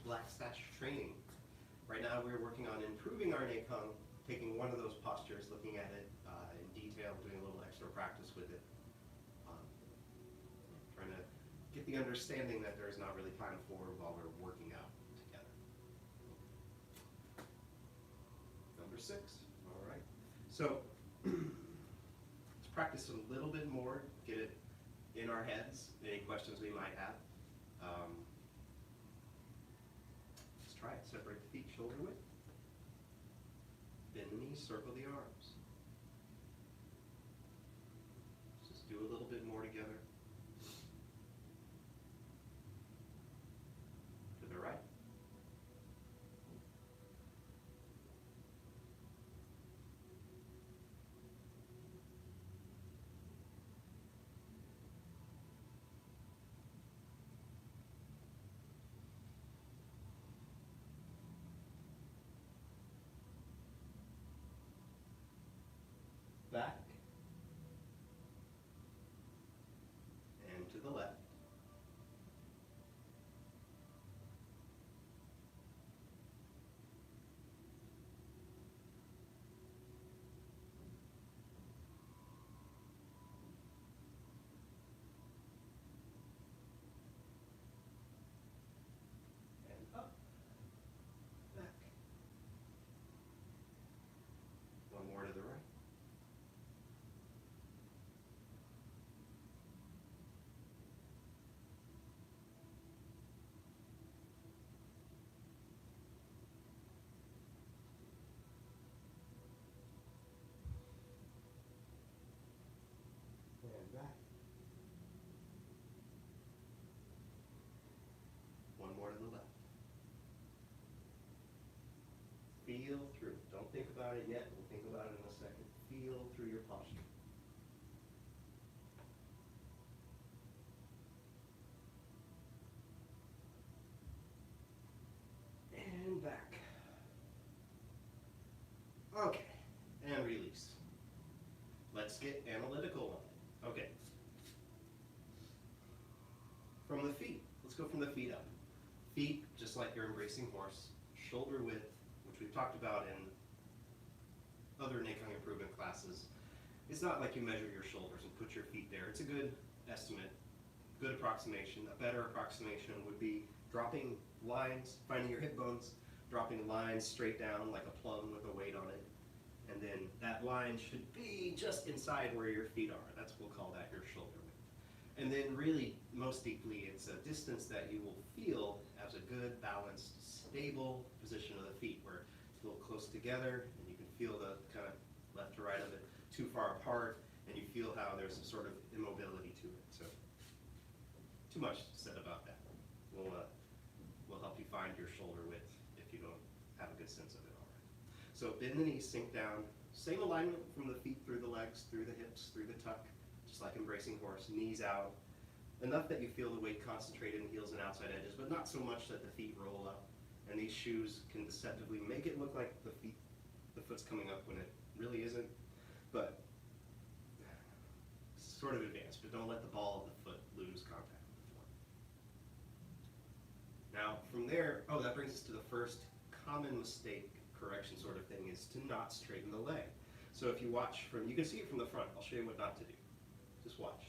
black satch training. Right now we're working on improving our Neikang, taking one of those postures, looking at it in detail, doing a little extra practice with it. Trying to get the understanding that there's not really time forward while we're working out together. Number 6, all right. So let's practice a little bit more, get it in our heads, any questions we might have. Let's try it. Separate the feet shoulder width. Bend the knees, circle the arms. Let's just do a little bit more together. To the right. Back and to the left. And up, back. One more to the right. And back. One more to the left. Feel through. Don't think about it yet. We'll think about it in a second. Feel through your posture. And back. Okay. And release. Let's get analytical on it. Okay. From the feet. Let's go from the feet up. Feet, just like your embracing horse. Shoulder width, which we've talked about in other Neikang improvement classes. It's not like you measure your shoulders and put your feet there. It's a good estimate, good approximation. A better approximation would be dropping lines, finding your hip bones, dropping lines straight down like a plum with a weight on it. And then that line should be just inside where your feet are. That's, we'll call that your shoulder width. And then really, most deeply, it's a distance that you will feel as a good, balanced, stable position of the feet, where it's a little close together, and you can feel the kind of left to right of it too far apart, and you feel how there's some sort of immobility to it. So, too much said about that. We'll help you find your shoulder width if you don't have a good sense of it already. So bend the knees, sink down. Same alignment from the feet through the legs, through the hips, through the tuck, just like embracing horse. Knees out, enough that you feel the weight concentrated in heels and outside edges, but not so much that the feet roll up. And these shoes can deceptively make it look like the foot's coming up when it really isn't. But sort of advanced, but don't let the ball of the foot lose contact with the floor. Now from there, that brings us to the first common mistake correction sort of thing, is to not straighten the leg. So if you watch you can see it from the front. I'll show you what not to do. Just watch.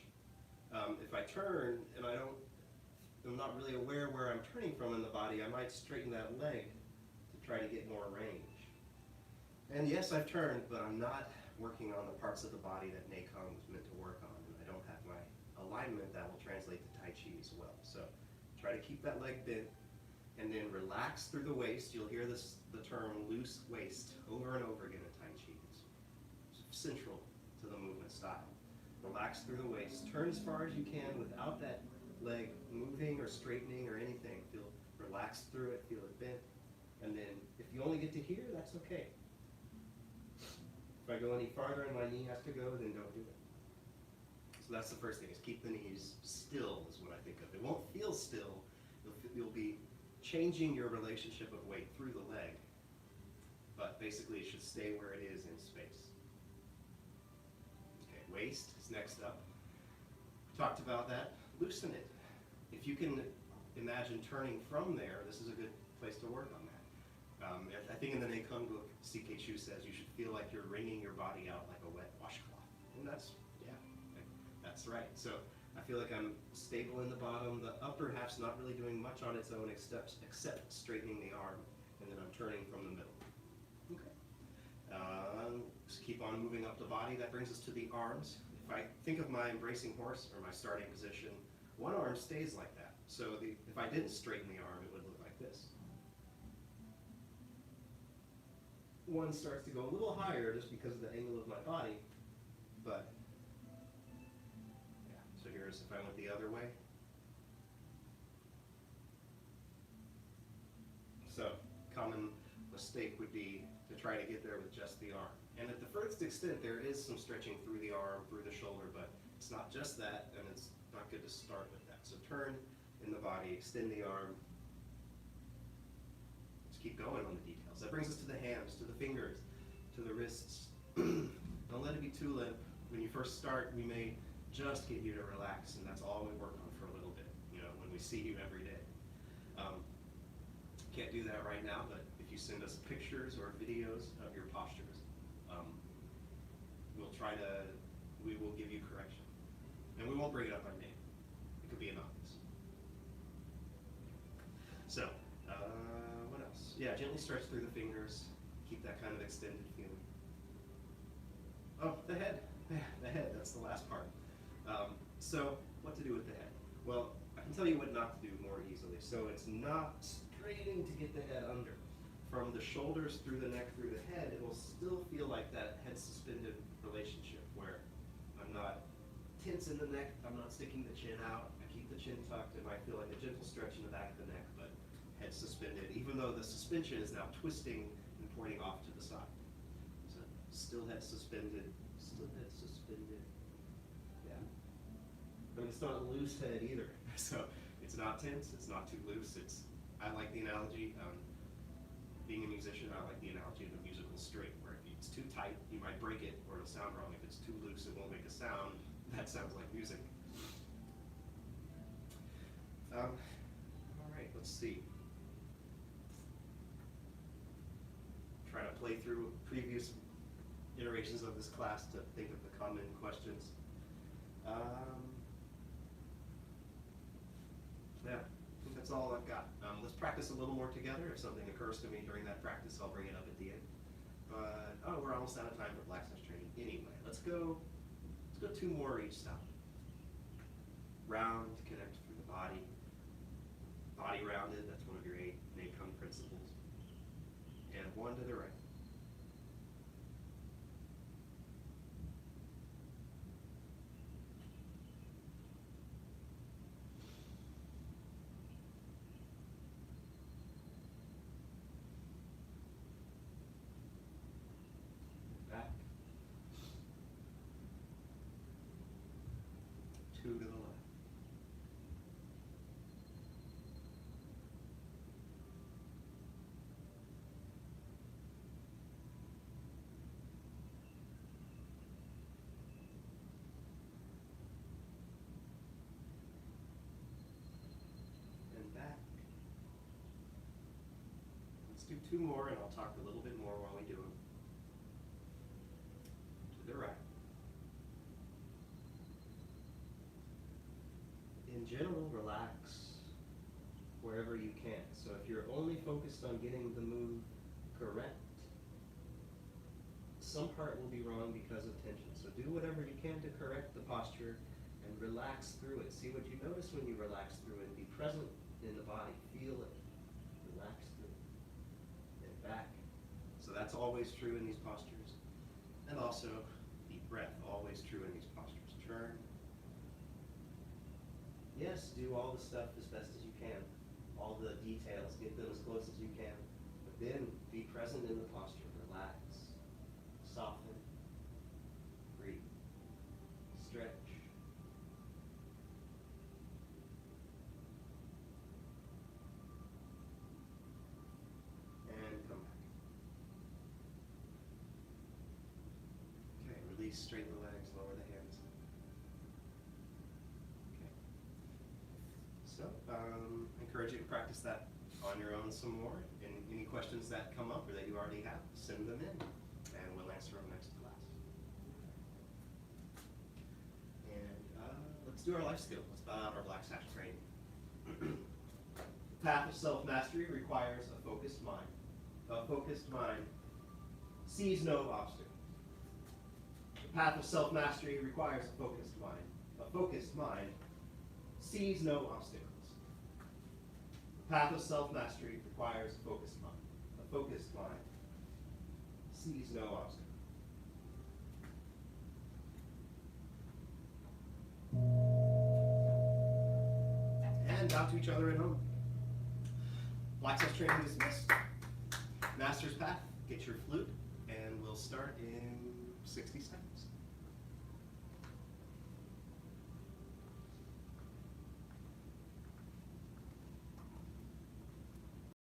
If I turn and I'm not really aware where I'm turning from in the body, I might straighten that leg to try to get more range. And yes, I've turned, but I'm not working on the parts of the body that Neikang was meant to work on, and I don't have my alignment that will translate to Tai Chi as well. So try to keep that leg bent, and then relax through the waist. You'll hear the term loose waist over and over again in Tai Chi. It's central to the movement style. Relax through the waist. Turn as far as you can without that leg moving or straightening or anything. Feel relaxed through it, feel it bent. And then if you only get to here, that's okay. If I go any farther and my knee has to go, then don't do it. So that's the first thing, is keep the knees still, is what I think of. It won't feel still. You'll be changing your relationship of weight through the leg. But basically it should stay where it is in space. Okay, waist is next up. We talked about that. Loosen it. If you can imagine turning from there, this is a good place to work on that. I think in the Nakon book, C.K. Chu says you should feel like you're wringing your body out like a wet washcloth. And that's right. So I feel like I'm stable in the bottom. The upper half's not really doing much on its own except straightening the arm. And then I'm turning from the middle. Okay. Just keep on moving up the body. That brings us to the arms. If I think of my embracing horse or my starting position, one arm stays like that. So if I didn't straighten the arm, it would look like this. One starts to go a little higher just because of the angle of my body, but yeah, so here's if I went the other way. So, common mistake would be to try to get there with just the arm. And at the furthest extent, there is some stretching through the arm, through the shoulder, but it's not just that, and it's not good to start with that. So turn in the body, extend the arm. Let's keep going on the details. That brings us to the hands, to the fingers, to the wrists. Don't let it be too limp. When you first start, we may just get you to relax, and that's all we work on for a little bit, you know, when we see you every day. Can't do that right now, but if you send us pictures or videos of your postures, we will give you correction. And we won't bring it up by name. It could be anonymous. So, what else? Yeah, gently stretch through the fingers. Keep that kind of extended feeling. Oh, the head. The head, that's the last part. So, what to do with the head? Well, I can tell you what not to do more easily. So it's not straining to get the head under. From the shoulders through the neck, through the head, it will still feel like that head suspended relationship where I'm not tense in the neck, I'm not sticking the chin out, I keep the chin tucked, it might feel like a gentle stretch in the back of the neck, but head suspended, even though the suspension is now twisting and pointing off to the side. So still head suspended, yeah. But it's not a loose head either, so it's not tense, it's not too loose. I like the analogy, being a musician, I like the analogy of a musical string, where if it's too tight, you might break it, or it'll sound wrong. If it's too loose, it won't make a sound. That sounds like music. All right, let's see. Try to play through previous iterations of this class to think of the common questions. Yeah, I think that's all I've got. Let's practice a little more together. If something occurs to me during that practice, I'll bring it up at the end. But, we're almost out of time for Black Touch training anyway. Let's go 2 more each stop. Round, connect through the body. Body rounded, that's one of your 8 Nakon principles. And 1 to the right. Back. 2 to the left. And back. Let's do 2 more, and I'll talk a little bit more while we do them. To the right. In general, relax wherever you can. So if you're only focused on getting the move correct, some part will be wrong because of tension. So do whatever you can to correct the posture and relax through it. See what you notice when you relax through it. Be present in the body. Feel it. Relax through it. And back. So that's always true in these postures. And also, deep breath, always true in these postures. Turn. Yes, do all the stuff as best as you can. All the details, get them as close as you can. But then, be present in the posture. Relax. Soften. Breathe. Stretch. And come back. Okay, release, straighten the legs, lower the hands. Okay. So, I encourage you to practice that on your own some more. And any questions that come up or that you already have, send them in, and we'll answer them next class. And let's do our life skill. Let's bow out our black sash training. The path of self-mastery requires a focused mind. A focused mind sees no obstacles. The path of self-mastery requires a focused mind. A focused mind sees no obstacles. The path of self-mastery requires a focused mind. A focused mind sees no obstacles. And bow to each other at home. Black sash training dismissed. Master's path, get your flute, and we'll start in 60 seconds.